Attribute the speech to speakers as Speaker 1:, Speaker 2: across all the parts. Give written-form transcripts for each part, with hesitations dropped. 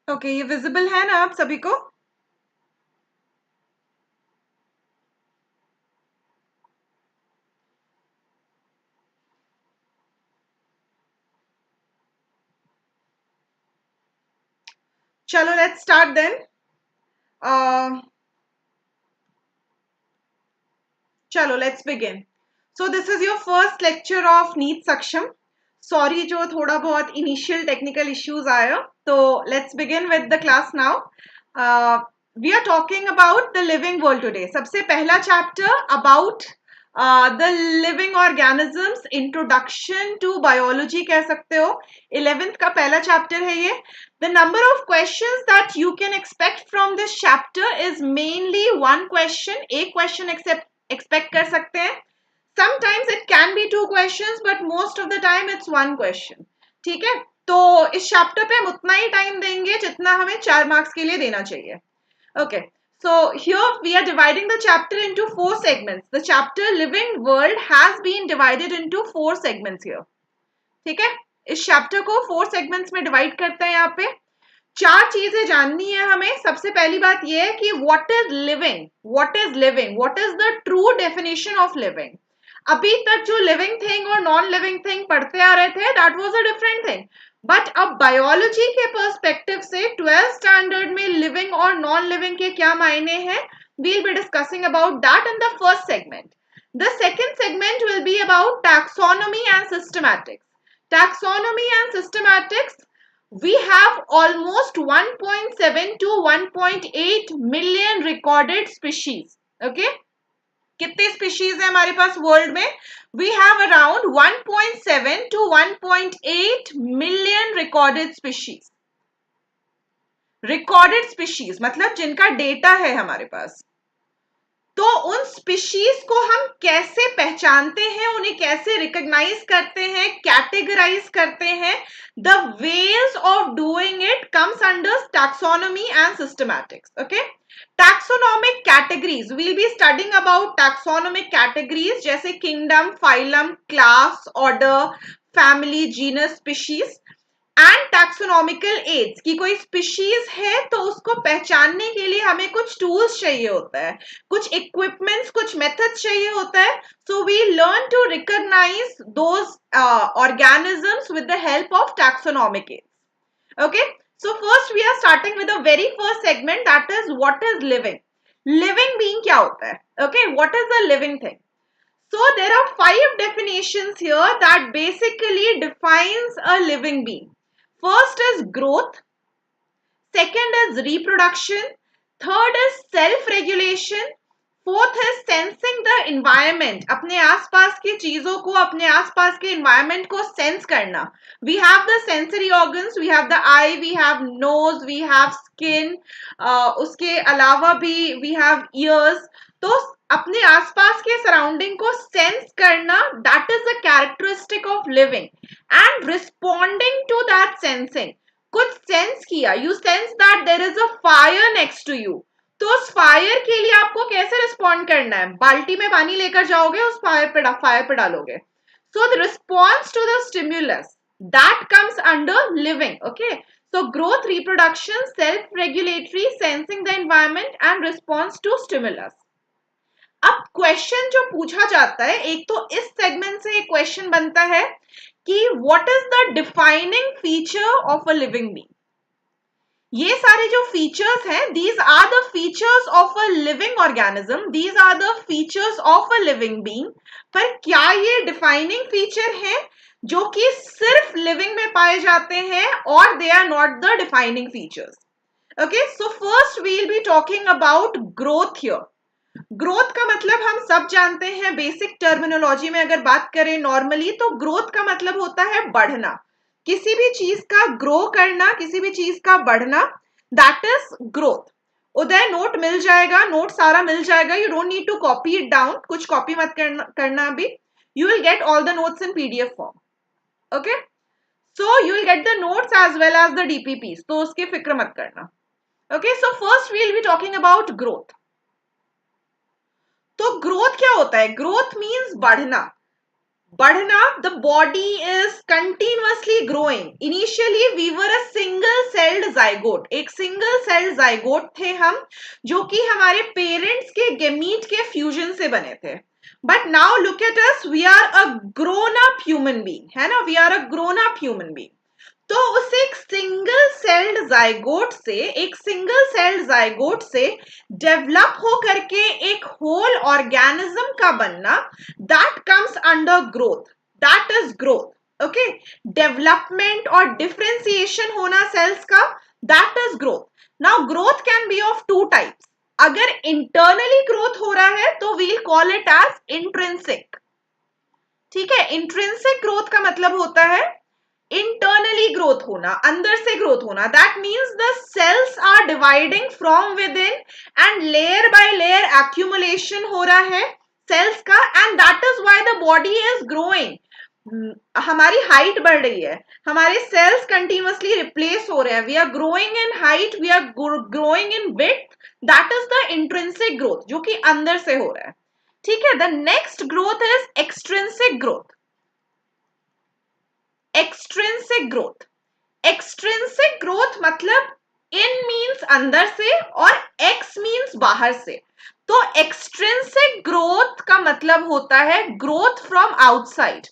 Speaker 1: Okay, ये visible है ना आप सभी को? चलो लेट्स स्टार्ट देन. चलो let's begin. So this is your first lecture of NEET Saksham. Sorry जो थोड़ा बहुत इनिशियल टेक्निकल इश्यूज आया. तो let's begin with the class now. We are talking about the living world today. सबसे पहला chapter about the living organisms, introduction to biology कह सकते हो. 11th का पहला चैप्टर है ये. The number of questions that you can expect from this chapter is mainly one question. एक question expect कर सकते हैं. Sometimes it can be two questions, but most of the time it's one question. ठीक है, तो इस chapter पे हम उतना ही टाइम देंगे जितना हमें 4 मार्क्स के लिए देना चाहिए. Okay, so here we are dividing the chapter into 4 segments. The chapter Living World has been divided into 4 segments here. ठीक है, इस चैप्टर को 4 सेगमेंट्स में डिवाइड करते हैं. यहाँ पे 4 चीजें जाननी है हमें. सबसे पहली बात यह है कि what is living, what is living, what is the true definition of living. अभी तक जो लिविंग थिंग और नॉन लिविंग थिंग पढ़ते आ रहे थे, that was a different thing. But अब बायोलॉजी के पर्सपेक्टिव से 12th स्टैंडर्ड में लिविंग और नॉन लिविंग के क्या मायने हैं, we'll be discussing about that in the first segment. The second segment will be about taxonomy and systematics. Taxonomy and systematics, we have almost 1.7 to 1.8 million recorded species. Okay, कितने species है हमारे पास world में? We have around 1.7 to 1.8 million recorded species. Recorded species मतलब जिनका data है हमारे पास. तो उन स्पीशीज को हम कैसे पहचानते हैं, उन्हें कैसे रिकॉग्नाइज करते हैं, कैटेगराइज करते हैं, the ways of doing it comes under taxonomy and systematics. Okay, taxonomic categories, we'll be studying about taxonomic categories जैसे kingdom, phylum, class, order, family, genus, species. And taxonomical aids की कोई species है तो उसको पहचानने के लिए हमें कुछ टूल्स चाहिए होता है, कुछ इक्विपमेंट्स, कुछ मेथड्स चाहिए होता है. So we learn to recognise those organisms with the help of taxonomic aids. Okay, so first we are starting with the very first segment, that is what is living. Living being क्या होता है? Okay, what is a living thing? So there are 5 definitions here that basically defines a living being. First is growth, second is reproduction, third is self-regulation, fourth है sensing the environment, अपने आसपास की चीजों को, अपने आसपास के इन्वायरमेंट को सेंस करना. We have the sensory organs, we have the eye, we have nose, we have skin, उसके अलावा भी वी हैव ईयर्स. तो अपने आसपास के सराउंडिंग को सेंस करना, that is the characteristic of living. And responding to that sensing, कुछ सेंस किया, you sense that there is a fire next to you, तो उस फायर के लिए आपको कैसे रिस्पॉन्ड करना है? बाल्टी में पानी लेकर जाओगे, उस फायर पे डालोगे. So the response to the stimulus, that comes under living. Okay, so growth, reproduction, self regulatory, sensing the environment and response to stimulus. अब क्वेश्चन जो पूछा जाता है, एक तो इस सेगमेंट से एक क्वेश्चन बनता है कि what is the defining feature of a living being. ये सारे जो फीचर्स हैं, these are the features of a living organism, these are the features of a living being. पर क्या ये डिफाइनिंग फीचर हैं जो कि सिर्फ लिविंग में पाए जाते हैं, और they are not the defining features. Okay, so first we will be talking about growth here. Growth का मतलब हम सब जानते हैं, बेसिक टर्मिनोलॉजी में अगर बात करें नॉर्मली, तो ग्रोथ का मतलब होता है बढ़ना, किसी भी चीज का ग्रो करना, किसी भी चीज का बढ़ना, that is growth. Uday note मिल जाएगा, नोट सारा मिल जाएगा, you don't need to copy it down, कुछ कॉपी मत करना अभी. You will get all the notes in PDF form. Okay, so you will get the notes as well as the DPP, तो उसकी फिक्र मत करना. Okay, so first we will be talking about growth. तो growth क्या होता है? Growth means बढ़ना. बढ़ना, the body is continuously growing. Initially we were a single celled zygote, एक सिंगल सेल्ड जाइगोट थे हम, जो कि हमारे पेरेंट्स के गेमीट के फ्यूजन से बने थे। But now look at us, we are a grown up human being, है ना, we are a grown up human being. तो उस एक सिंगल सेल्ड जाइगोट से डेवलप हो करके एक होल ऑर्गेनिज्म का बनना, that comes under growth, that is growth. Okay, development और डिफरेंशिएशन होना सेल्स का, that is growth. Now growth can be of two types. अगर इंटरनली ग्रोथ हो रहा है तो we'll call it as intrinsic. ठीक है, इंट्रिंसिक ग्रोथ का मतलब होता है इंटरनली ग्रोथ होना, अंदर से ग्रोथ होना। That means the cells are dividing from within and layer by layer accumulation हो रहा है सेल्स का, and that is why the body is growing. हमारी हाइट बढ़ रही है, हमारे सेल्स कंटिन्यूअसली रिप्लेस हो रहे हैं, we are growing in height, we are growing in width, that is the intrinsic growth जो कि अंदर से हो रहा है। ठीक है, the next growth is extrinsic growth. Extrinsic growth, extrinsic growth मतलब इन मीन्स अंदर से और एक्स मीन्स बाहर से। तो एक्सट्रिंसिक ग्रोथ का मतलब होता है growth from outside,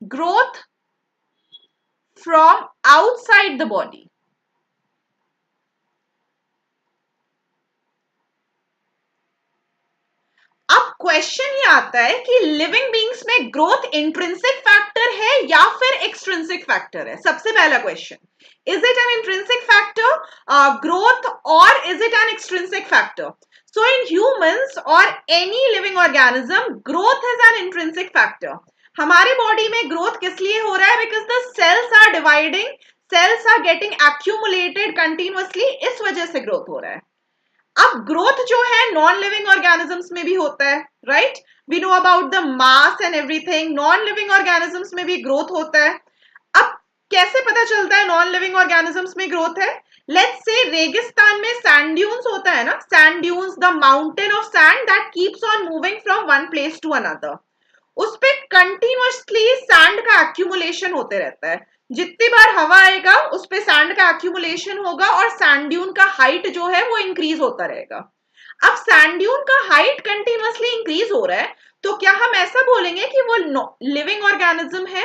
Speaker 1: growth from outside the body. अब क्वेश्चन ये आता है कि लिविंग बीइंग्स में ग्रोथ इंट्रिंसिक फैक्टर है या फिर एक्सट्रिंसिक फैक्टर है। सबसे पहला question, is it an intrinsic factor growth or is it an extrinsic factor? So in humans or any living organism growth is an intrinsic factor. हमारे body में growth किस लिए हो रहा है? Because the cells are dividing, cells are getting accumulated continuously, इस वजह से ग्रोथ हो रहा है। अब ग्रोथ जो है नॉन लिविंग ऑर्गेनिजम्स में भी होता है, right? We know about the mass and everything, non living organisms में भी ग्रोथ होता है। अब कैसे पता चलता है नॉन लिविंग ऑर्गेनिजम्स में ग्रोथ है? लेट्स से रेगिस्तान में सैंड ड्यून्स होता है ना, sand dunes, the mountain of sand that keeps on moving from one place to another. उस पे कंटिन्यूअसली सैंड का एक्यूमुलेशन होते रहता है। जितनी बार हवा आएगा उस पे सैंड का एक्यूमुलेशन होगा और सैंड ड्यून का हाइट जो है वो इंक्रीज होता रहेगा। अब सैंड ड्यून का हाइट कंटिन्यूअसली इंक्रीज हो रहा है, तो क्या हम ऐसा बोलेंगे कि वो लिविंग ऑर्गेनिज्म है?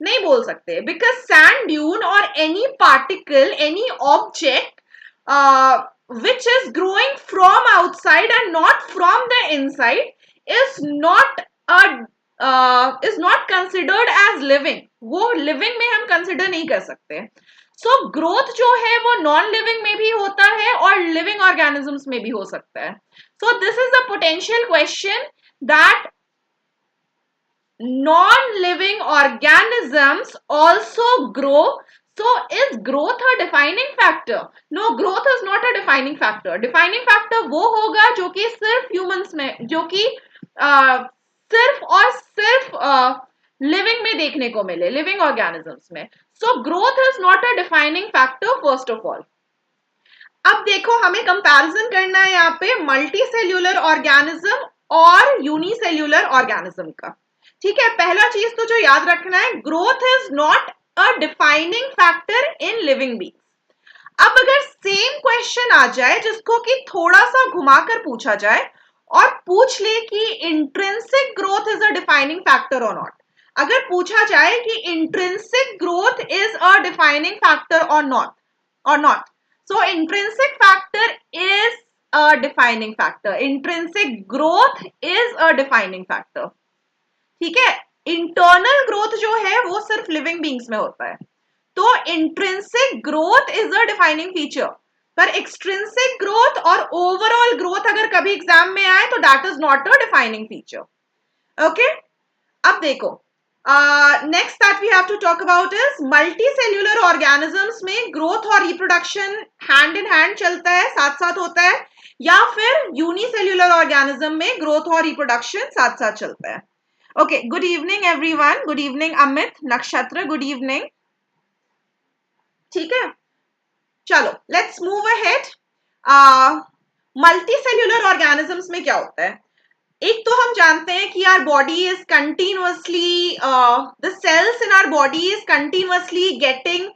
Speaker 1: नहीं बोल सकते, बिकॉज सैंड ड्यून और any particle, any object which is growing from outside and not from the inside is not a is not considered as living। वो living में हम consider नहीं कर सकते। so growth जो है वो non living में भी होता है और living organisms में भी हो सकता है। so this is a potential question that non-living organisms also grow। So is growth a defining factor? No, growth is not a defining factor। defining factor वो होगा जो कि सिर्फ humans में, जो कि सिर्फ और सिर्फ लिविंग में देखने को मिले, लिविंग ऑर्गेनिजम्स में। So growth is not a defining factor first of all. अब देखो हमें कंपैरिजन करना है यहाँ पे मल्टी सेल्यूलर ऑर्गेनिज्म और यूनिसेल्यूलर ऑर्गेनिज्म का। ठीक है, पहला चीज तो जो याद रखना है, growth is not a defining factor in living beings. अब अगर सेम क्वेश्चन आ जाए जिसको कि थोड़ा सा घुमाकर पूछा जाए और पूछ ले कि intrinsic growth is a defining factor और नॉट, अगर पूछा जाए कि intrinsic growth is a defining factor और not, so intrinsic factor is a defining factor, intrinsic growth is a defining factor। ठीक है, इंटरनल ग्रोथ जो है वो सिर्फ लिविंग बीइंग्स में होता है, तो intrinsic growth is a defining feature. पर एक्सट्रिंसिक ग्रोथ और ओवरऑल ग्रोथ अगर कभी एग्जाम में आए तो that is not a defining feature. Okay, अब देखो next that we have to talk about is multicellular organisms में ग्रोथ और रिप्रोडक्शन हैंड इन हैंड चलता है, साथ साथ होता है, या फिर यूनिसेल्यूलर ऑर्गेनिज्म में ग्रोथ और रिप्रोडक्शन साथ साथ चलता है। Okay, good evening everyone, good evening Amit, नक्षत्र, गुड इवनिंग। ठीक है, चलो let's move ahead. Multicellular organisms में क्या होता है? एक तो हम जानते हैं कि our body is continuously the cells in our body is continuously getting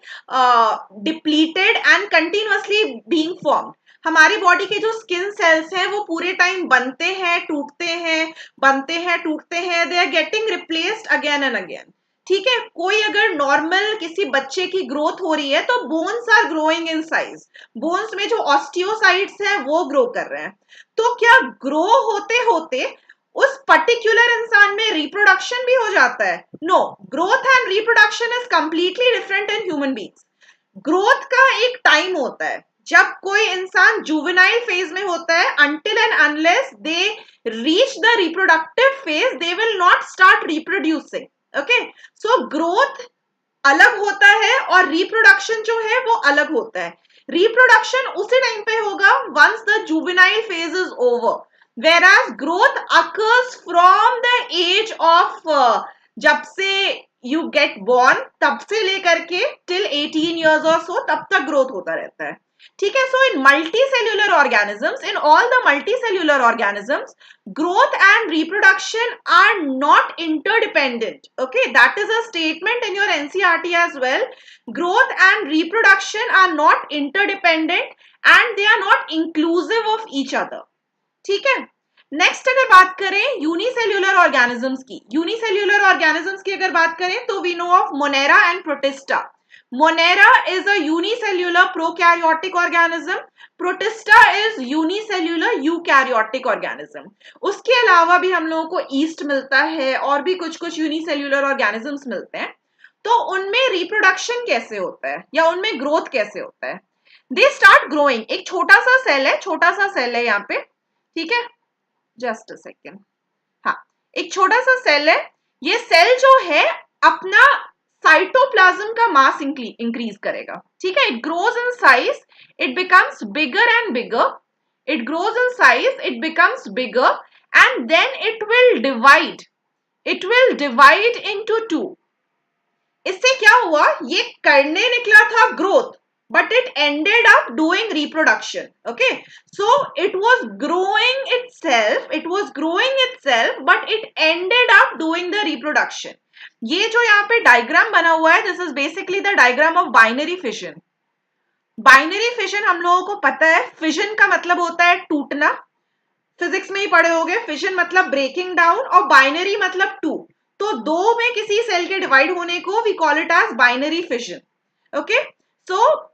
Speaker 1: depleted and continuously being formed. हमारी बॉडी के जो स्किन सेल्स हैं वो पूरे टाइम बनते हैं टूटते हैं, बनते हैं टूटते हैं, they are getting replaced again and again. ठीक है, कोई अगर नॉर्मल किसी बच्चे की ग्रोथ हो रही है तो bones are growing in size, bones में जो ऑस्टियोसाइट्स है वो ग्रो कर रहे हैं। तो क्या ग्रो होते होते उस पर्टिकुलर इंसान में रिप्रोडक्शन भी हो जाता है? No, growth and reproduction is completely different in human beings. Growth का एक टाइम होता है जब कोई इंसान जुवेनाइल फेज में होता है, until and unless they reach the reproductive phase they will not start reproducing. Okay, so growth अलग होता है और रिप्रोडक्शन जो है वो अलग होता है। रिप्रोडक्शन उसी टाइम पे होगा once the juvenile phase is over, whereas growth occurs from the age of जब से you get born तब से लेकर के till 18 years or so, तब तक ग्रोथ होता रहता है। ठीक है, so in multicellular organisms, in all the multicellular organisms, growth and reproduction are not interdependent. Okay, that is a statement in your NCERT as well. Growth and reproduction are not interdependent and they are not inclusive of each other. ठीक है, next अगर बात करें unicellular organisms की, unicellular organisms की अगर बात करें तो we know of Monera and Protista. Monera is a unicellular prokaryotic organism, Protista is unicellular eukaryotic organism. उसके अलावा भी हम लोगों को ईस्ट मिलता है और भी कुछ कुछ यूनिसेल्यूलर ऑर्गेनिजम्स मिलते हैं। तो उनमें रिप्रोडक्शन कैसे होता है या उनमें ग्रोथ कैसे होता है? दे स्टार्ट ग्रोइंग, एक छोटा सा सेल है, छोटा सा सेल है यहाँ पे, ठीक है, जस्ट अ सेकेंड, हाँ, एक छोटा सा सेल है। ये सेल जो है अपना साइटोप्लाज्म का मास इंक्रीज करेगा। ठीक है, it grows in size, it becomes bigger and bigger, it grows in size, it becomes bigger and then it will divide into two. इससे क्या हुआ, ये करने निकला था growth, but it ended up doing reproduction. Okay, so it was growing itself, but it ended up doing the reproduction. ये जो यहाँ पे डायग्राम बना हुआ है, this is basically the diagram of binary fission. Binary fission हम लोगों को पता है, फिशन का मतलब होता है टूटना, फिजिक्स में ही पढ़े होंगे, फिशन मतलब ब्रेकिंग डाउन और बाइनरी मतलब टू। तो दो में किसी सेल के डिवाइड होने को we call it as binary fission. Okay, so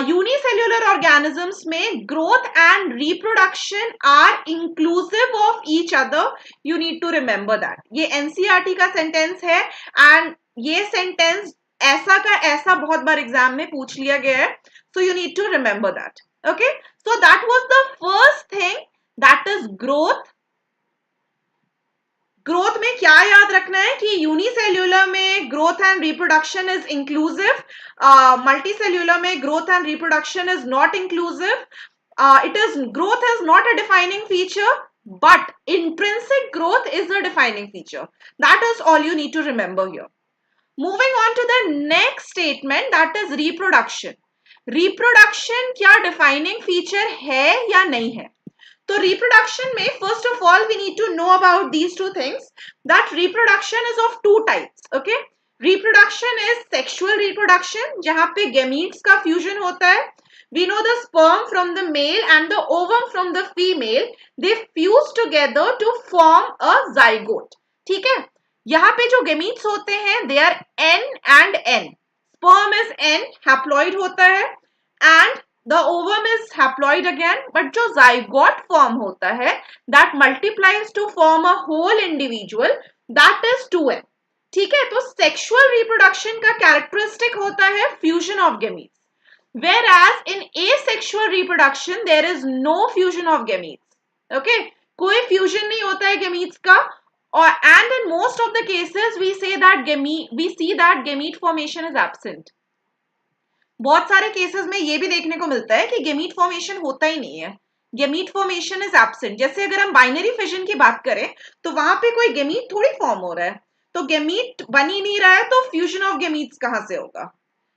Speaker 1: unicellular organisms में growth and reproduction are inclusive of each other, you need to remember that. ये एनसीईआरटी का सेंटेंस है एंड ये सेंटेंस ऐसा का ऐसा बहुत बार एग्जाम में पूछ लिया गया है, so you need to remember that. Okay, so that was the first thing, that is growth. Growth में क्या याद रखना है कि यूनिसेल्यूलर में growth and reproduction is inclusive, multicellular में growth and reproduction is not inclusive. Growth is not a defining feature, but intrinsic growth is the defining feature. That is all you need to remember here. Moving on to the next statement, that is reproduction. Reproduction क्या defining feature है या नहीं है? तो reproduction में first of all we need to know about these two things, that reproduction is of two types. Okay, reproduction is sexual reproduction जहाँ पे gametes का fusion होता है। We know the sperm from the male and the ovum from the female, they fuse together to form a zygote. ठीक है, यहाँ पे जो gametes होते हैं they are N and N. Sperm is N, haploid होता है, and the ovum is haploid again, but जो zygote form होता है that multiplies to form a whole individual, that is 2N. ठीक है, तो sexual reproduction का characteristic होता है fusion of gametes. Whereas in asexual reproduction there is no fusion of gametes. Okay, कोई fusion नहीं होता है gametes का, और and in most of the cases we see that gamete formation is absent. बहुत सारे केसेस में ये भी देखने को मिलता है कि गेमीट फॉर्मेशन होता ही नहीं है, गेमीट फॉर्मेशन इज एब्सेंट। जैसे अगर हम बाइनरी फिशन की बात करें तो वहां पे कोई गेमीट थोड़ी फॉर्म हो रहा है, तो गेमीट बन ही नहीं रहा है, तो फ्यूजन ऑफ गेमीट्स कहां से होगा?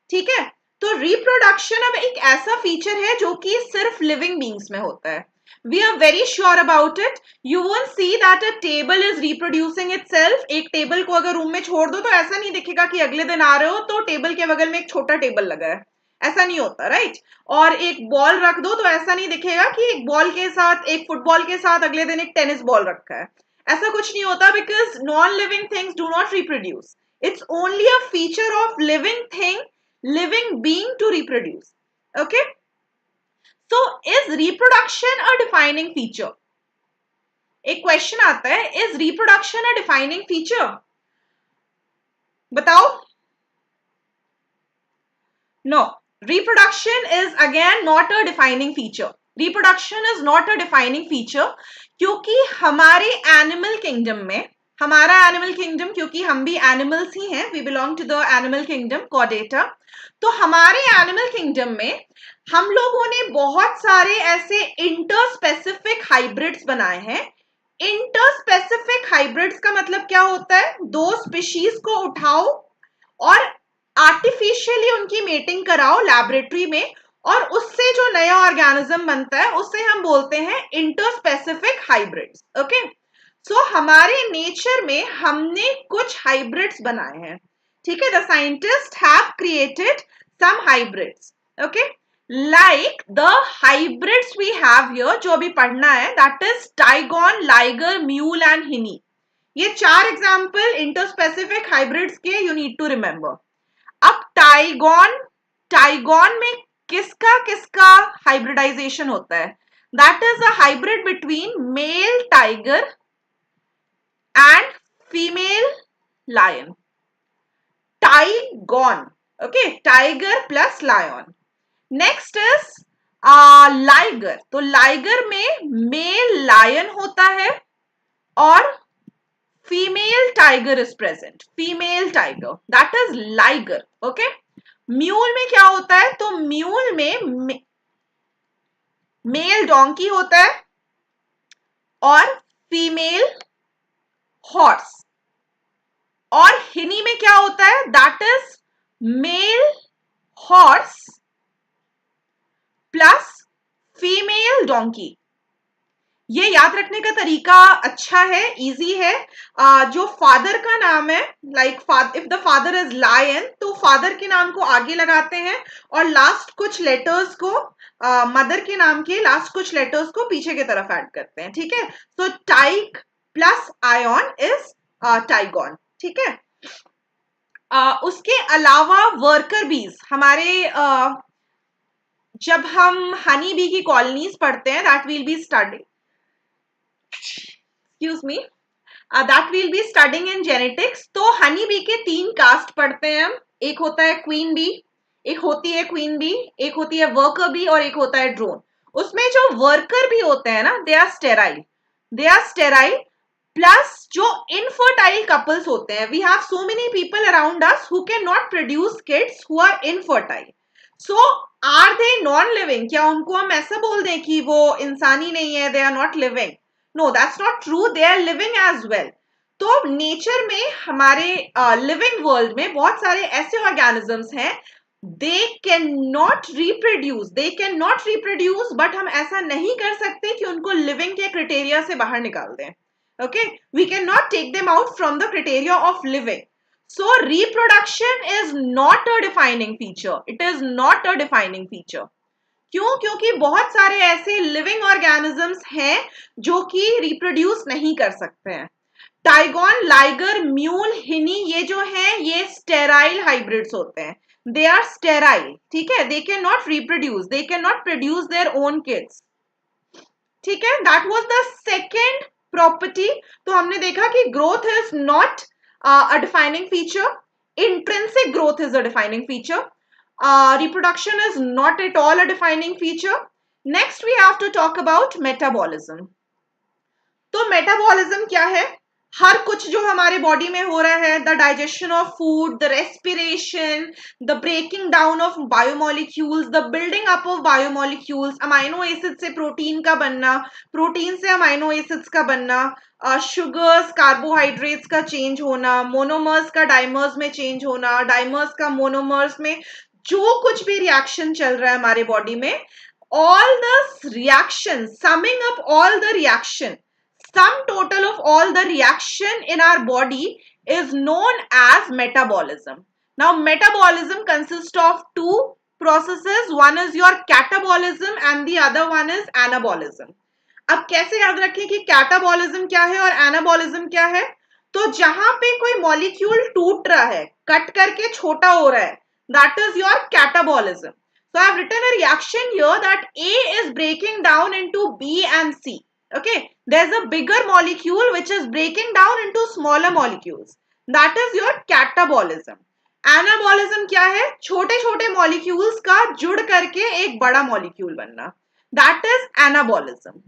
Speaker 1: ठीक है, तो रिप्रोडक्शन अब एक ऐसा फीचर है जो कि सिर्फ लिविंग बींग्स में होता है। We are very sure about it. You won't see that a table is reproducing itself. एक टेबल को अगर रूम में छोड़ दो तो ऐसा नहीं दिखेगा कि अगले दिन आ रहे हो तो टेबल के बगल में एक छोटा टेबल लगा है, ऐसा नहीं होता, राइट? और एक बॉल रख दो तो ऐसा नहीं दिखेगा कि एक बॉल के साथ, एक फुटबॉल के साथ अगले दिन एक टेनिस बॉल रखा है, ऐसा कुछ नहीं होता, because non living things do not reproduce. It's only a feature of living thing, living being to reproduce. Okay, so is reproduction a defining feature? एक क्वेश्चन आता है, is reproduction a defining feature? बताओ. No, reproduction is again not a defining feature. Reproduction is not a defining feature क्योंकि हमारे animal kingdom में, हमारा animal kingdom, क्योंकि हम भी एनिमल्स ही हैं, we belong to the animal kingdom Chordata, तो हमारे एनिमल किंगडम में हम लोगों ने बहुत सारे ऐसे इंटरस्पेसिफिक हाइब्रिड्स बनाए हैं. इंटरस्पेसिफिक हाइब्रिड्स का मतलब क्या होता है? दो स्पीशीज को उठाओ और आर्टिफिशियली उनकी मेटिंग कराओ लैबोरेटरी में, और उससे जो नया ऑर्गेनिज्म बनता है उसे हम बोलते हैं इंटरस्पेसिफिक हाइब्रिड्स. ओके, सो हमारे नेचर में हमने कुछ हाइब्रिड्स बनाए हैं, ठीक है. The scientist have created some hybrids. Okay, like the hybrids we have here, जो अभी पढ़ना है, that is tigon, liger, mule and hinny. ये 4 एग्जाम्पल इंटरस्पेसिफिक हाइब्रिड्स के यू नीड टू रिमेंबर. अब टाइगॉन में किसका किसका हाइब्रिडाइजेशन होता है? That is a hybrid between male tiger and female lion. Tigon, okay, tiger plus lion. Next is liger. तो liger में मेल लायन होता है और female tiger is present, female tiger, that is liger. Okay, mule में क्या होता है? तो म्यूल में मेल डोंकी होता है और फीमेल हॉर्स. और हिनी में क्या होता है? That is male horse plus female donkey. ये याद रखने का तरीका अच्छा है, इजी है. जो फादर का नाम है, like if the father is lion, तो फादर के नाम को आगे लगाते हैं और लास्ट कुछ लेटर्स को, मदर के नाम के लास्ट कुछ लेटर्स को पीछे की तरफ ऐड करते हैं, ठीक है. सो टाइग प्लस आयन इज टाइगॉन, ठीक है. उसके अलावा वर्कर बीज, हमारे जब हम हनी बी की कॉलोनीज पढ़ते हैं, that will be study, excuse me, that we'll be studying in genetics. तो हनी बी के 3 कास्ट पढ़ते हैं हम. एक होता है क्वीन बी, एक होती है क्वीन बी, एक होती है वर्कर बी और एक होता है ड्रोन. उसमें जो वर्कर बी होते हैं ना, दे आर स्टेराइल प्लस जो इनफर्टाइल कपल्स होते हैं. We have so many people around us who can not produce kids who are infertile. So are they non living? क्या उनको हम ऐसा बोल दें कि वो इंसानी नहीं है, they are not living? No, that's not true. They are living as well. तो नेचर में, हमारे लिविंग वर्ल्ड में बहुत सारे ऐसे ऑर्गेनिजम्स हैं, they cannot reproduce, बट हम ऐसा नहीं कर सकते कि उनको लिविंग के क्राइटेरिया से बाहर निकाल दें. Okay, we can not take them out from the criteria of living. So reproduction is not a defining feature. It is not a defining feature. क्यों? क्योंकि बहुत सारे ऐसे लिविंग ऑर्गेनिजम्स हैं जो कि रिप्रोड्यूस नहीं कर सकते हैं. टाइगॉन, लाइगर, म्यूल, हिनी, ये जो हैं, ये स्टेराइल हाइब्रिड्स होते हैं. दे आर स्टेराइल, ठीक है. They can not reproduce, they can not produce their own kids, ठीक है. That was the second property. तो हमने देखा कि growth is not a defining feature, intrinsic growth is a defining feature. Reproduction is not at all a defining feature. Next we have to talk about metabolism. तो metabolism क्या है? हर कुछ जो हमारे बॉडी में हो रहा है, the digestion of food, the respiration, the breaking down of biomolecules, the building up of biomolecules, amino acid से प्रोटीन का बनना, प्रोटीन से अमाइनो एसिड्स का बनना, शुगर्स, कार्बोहाइड्रेट्स का चेंज होना, मोनोमर्स का डाइमर्स में चेंज होना, डाइमर्स का मोनोमर्स में, जो कुछ भी रिएक्शन चल रहा है हमारे बॉडी में, all the reactions, summing up all the reaction, sum total of all the reaction in our body is known as metabolism. Now, metabolism consists of two processes. One is your catabolism and the other one is anabolism. अब कैसे याद रखें कि catabolism क्या है और anabolism क्या है? तो जहां पे कोई मॉलिक्यूल टूट रहा है, कट करके छोटा हो रहा है, that is your catabolism. So I've written a reaction here that A is breaking down into B and C. Okay, there's a bigger molecule which is breaking down into smaller molecules. That is your catabolism. Anabolism क्या है? छोटे छोटे molecules का जुड़ करके एक बड़ा molecule बनना. That is anabolism.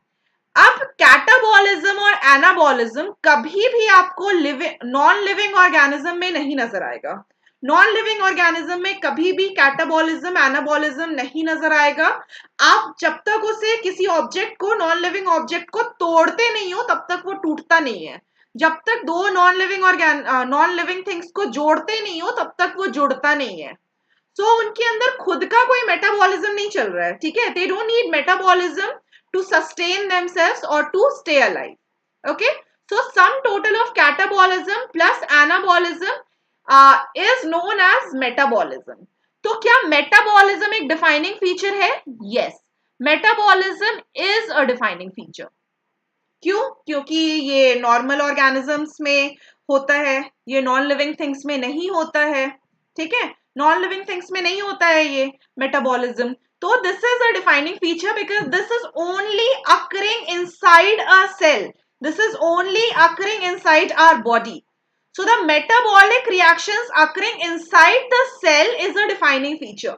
Speaker 1: अब कैटाबॉलिज्म और एनाबॉलिज्म कभी भी आपको नॉन लिविंग ऑर्गेनिज्म में नहीं नजर आएगा. नॉन लिविंग ऑर्गेनिज्म में कभी भी कैटाबॉलिज्म एनाबॉलिज्म नहीं नजर आएगा. आप जब तक उसे किसी ऑब्जेक्ट को, नॉन लिविंग ऑब्जेक्ट को तोड़ते नहीं हो तब तक वो टूटता नहीं है. जब तक दो नॉन लिविंग थिंग्स को जोड़ते नहीं हो तब तक वो जुड़ता नहीं है. सो उनके अंदर खुद का कोई मेटाबॉलिज्म नहीं चल रहा है. ठीक है, they don't need metabolism to sustain themselves or to stay alive. Okay, so sum total of catabolism plus anabolism is known as metabolism. तो क्या मेटाबॉलिज्म एक डिफाइनिंग फीचर है? Yes, metabolism is a defining feature. क्यों? क्योंकि ये normal organisms में होता है, ये नॉन लिविंग थिंग्स में नहीं होता है. ठीक है, नॉन लिविंग थिंग्स में नहीं होता है ये metabolism. So this is a defining feature because this is only occurring inside a cell. This is only occurring inside our body. So the metabolic reactions occurring inside the cell is a defining feature.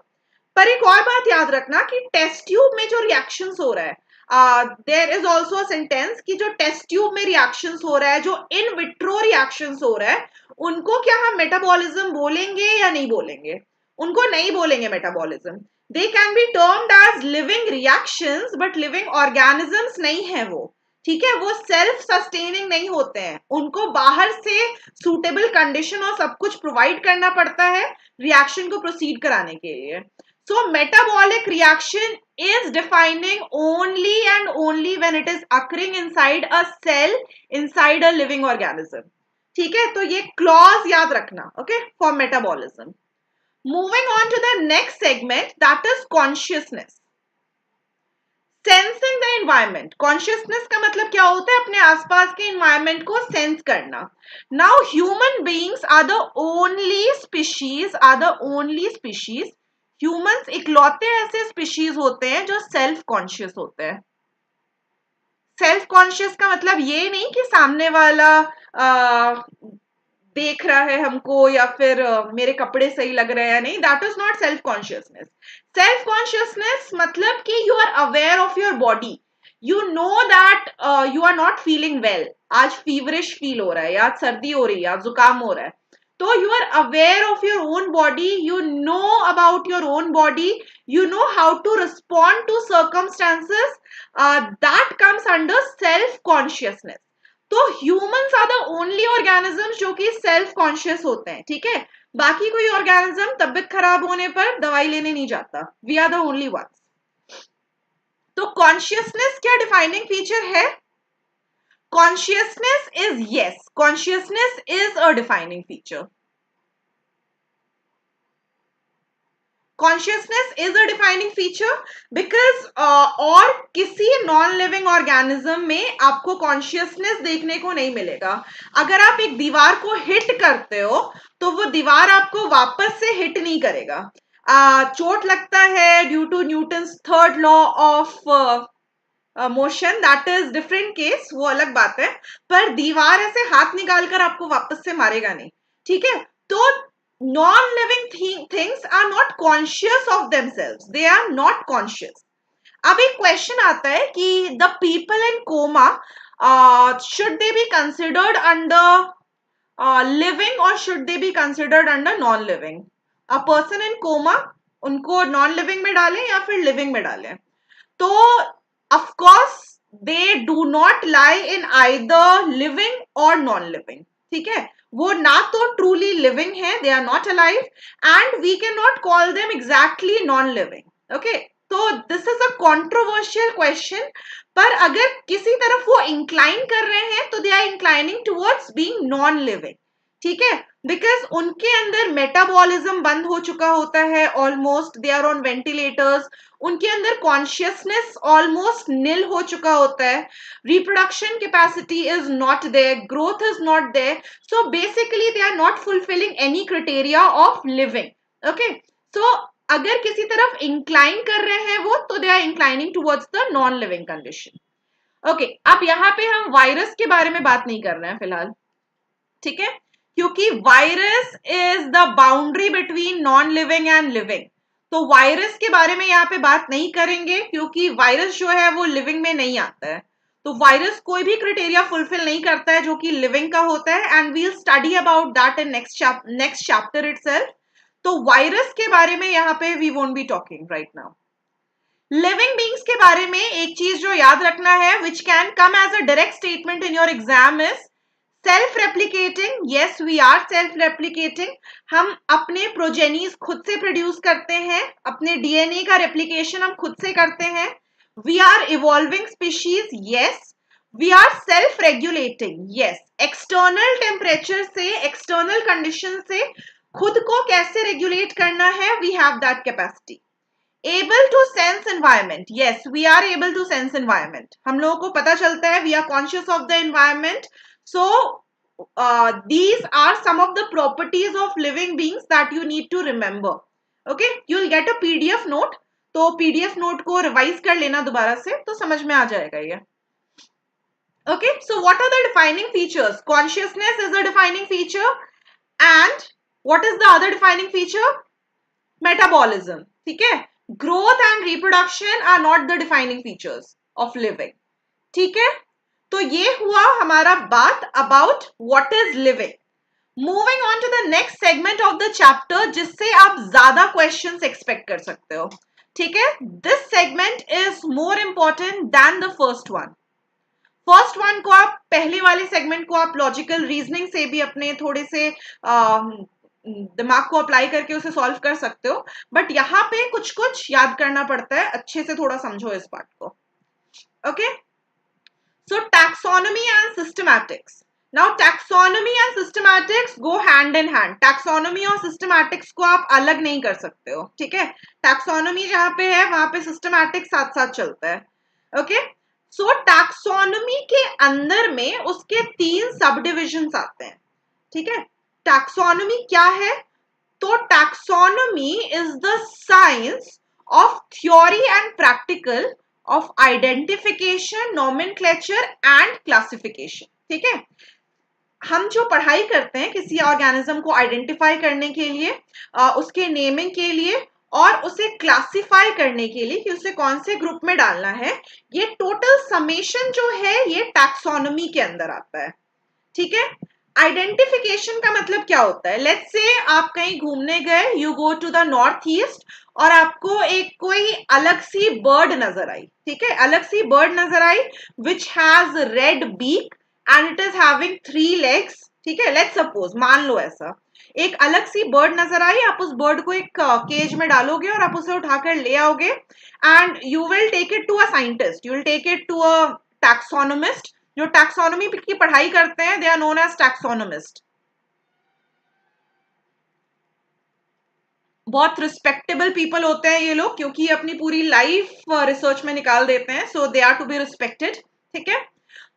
Speaker 1: पर एक और बात याद रखना कि test tube में जो reactions हो रहा है, there is also a sentence कि जो टेस्ट ट्यूब में रिएक्शंस हो रहा है, जो इन विट्रो रिएक्शंस हो रहा है, उनको क्या हम मेटाबॉलिज्म बोलेंगे या नहीं बोलेंगे? उनको नहीं बोलेंगे metabolism. They can be termed as living reactions, but living organisms नहीं है वो. ठीक है, वो सेल्फ सस्टेनिंग नहीं होते हैं. उनको बाहर से सूटेबल कंडीशन और सब कुछ प्रोवाइड करना पड़ता है रिएक्शन को प्रोसीड कराने के लिए. So metabolic reaction is defining only and only when it is occurring inside a cell, inside a living organism. ठीक है, तो ये क्लॉज याद रखना. Okay, for metabolism. Moving on to the next segment, that is consciousness. Sensing the environment. Consciousness का मतलब क्या होता है? अपने आसपास के environment को sense करना. Now, human beings are the only species. Humans इकलौते ऐसे species होते हैं जो self conscious होते हैं. Self conscious का मतलब ये नहीं कि सामने वाला देख रहा है हमको या फिर मेरे कपड़े सही लग रहे हैं, नहीं. That is not self consciousness. Self consciousness मतलब कि you are aware of your body. You know that you are not feeling well. आज फीवरिश फील हो रहा है, या सर्दी हो रही है, या जुकाम हो रहा है, तो you are aware of your own body. You know about your own body. You know how to respond to circumstances. That comes under self consciousness. So humans are the only organisms जो कि self conscious होते हैं. ठीक है, बाकी कोई organism तबियत खराब होने पर दवाई लेने नहीं जाता. We are the only ones. तो कॉन्शियसनेस क्या डिफाइनिंग फीचर है? Consciousness is, yes, consciousness is a defining feature. Consciousness is a defining feature because और किसी नॉन लिविंग ऑर्गेनिज्म में आपको कॉन्शियसनेस देखने को नहीं मिलेगा. अगर आप एक दीवार को हिट करते हो तो वो दीवार आपको वापस से हिट नहीं करेगा. चोट लगता है due to Newton's third law of motion, that is different case, वो अलग बात है. पर दीवार ऐसे हाथ निकालकर आपको वापस से मारेगा नहीं. ठीक है, तो non-living things are not conscious of themselves. They are not conscious. अब एक क्वेश्चन आता है कि the people in coma should they be considered under living or should they be considered under non-living? A person in coma, उनको non-living में डालें या फिर living में डालें? तो of course they do not lie in either living or non-living. ठीक है, वो ना तो ट्रूली लिविंग है, they are not alive, and we can not call them exactly non living. Okay, तो this is a controversial question, पर अगर किसी तरफ वो इंक्लाइन कर रहे हैं तो they are inclining towards being non living, ठीक है, बिकॉज उनके अंदर मेटाबॉलिज्म बंद हो चुका होता है almost, they are on ventilators, उनके अंदर कॉन्शियसनेस ऑलमोस्ट निल हो चुका होता है, reproduction capacity is not there, growth is not there, so basically they are not fulfilling any criteria of living, okay. So अगर किसी तरफ इंक्लाइन कर रहे हैं वो, तो they are inclining towards the non living condition, okay. अब यहाँ पे हम वायरस के बारे में बात नहीं कर रहे हैं फिलहाल, ठीक है, क्योंकि virus is the boundary between non living and living, तो वायरस के बारे में यहाँ पे बात नहीं करेंगे, क्योंकि वायरस जो है वो लिविंग में नहीं आता है, तो वायरस कोई भी क्राइटेरिया फुलफिल नहीं करता है जो कि लिविंग का होता है, and we'll study about that in next chapter itself. तो वायरस के बारे में यहाँ पे we won't be talking right now. Living beings के बारे में एक चीज जो याद रखना है, which can come as a direct statement in your exam, is self replicating. Yes, we are self replicating, हम अपने प्रोजेनीज खुद से प्रोड्यूस करते हैं, अपने डीएनए का रेप्लिकेशन हम खुद से करते हैं। We are evolving species, yes. We are self regulating, yes. External temperature से, एक्सटर्नल कंडीशन से खुद को कैसे रेगुलेट करना है, we have that capacity. Able to sense environment, yes, we are able to sense environment, हम लोगों को पता चलता है, we are conscious of the environment. So these are some of the properties of living beings that you need to remember. Okay, you will get a PDF note, तो PDF note को revise कर लेना दोबारा से, तो समझ में आ जाएगा ये। Okay, so what are the defining features? Consciousness is a defining feature, and what is the other defining feature? Metabolism, ठीक है। Growth and reproduction are not the defining features of living, ठीक है। तो ये हुआ हमारा बात about what is living. Moving on to the next segment of the chapter, जिससे आप ज्यादा क्वेश्चंस एक्सपेक्ट कर सकते हो, ठीक है। This segment is more important than the first one. First one को आप, पहले वाले सेगमेंट को आप लॉजिकल रीजनिंग से भी अपने थोड़े से दिमाग को अप्लाई करके उसे सॉल्व कर सकते हो, बट यहाँ पे कुछ कुछ याद करना पड़ता है, अच्छे से थोड़ा समझो इस पार्ट को, okay. So taxonomy and systematics. Now taxonomy and systematics go hand in hand. Taxonomy और systematics को आप अलग नहीं कर सकते हो, ठीक है। Taxonomy जहाँ पे है वहां पे systematics साथ साथ चलता है, ओके। So taxonomy के अंदर में उसके 3 सब डिविजन्स आते हैं, ठीक है। Taxonomy क्या है? तो taxonomy is the science of theory and practical of identification, nomenclature and classification, ठीक है। हम जो पढ़ाई करते हैं किसी ऑर्गेनिज्म को आइडेंटिफाई करने के लिए, उसके नेमिंग के लिए और उसे क्लासिफाई करने के लिए कि उसे कौन से ग्रुप में डालना है, ये टोटल समेशन जो है ये टैक्सोनॉमी के अंदर आता है, ठीक है। आइडेंटिफिकेशन का मतलब क्या होता है? लेट्स से आप कहीं घूमने गए, you go to the north east, और आपको एक कोई अलग सी बर्ड नजर आई, ठीक है, अलग सी बर्ड नजर आई which has red beak and it is having 3 legs, ठीक है। लेट्स सपोज, मान लो ऐसा एक अलग सी बर्ड नजर आई, आप उस बर्ड को एक केज में डालोगे और आप उसे उठाकर ले आओगे, and you will take it to a scientist, you will take it to a taxonomist. जो टैक्सोनॉमी की पढ़ाई करते हैं, they are known as taxonomist. बहुत रिस्पेक्टेबल पीपल होते हैं ये लोग, क्योंकि अपनी पूरी लाइफ रिसर्च में निकाल देते हैं, so they are to be respected, ठीक है।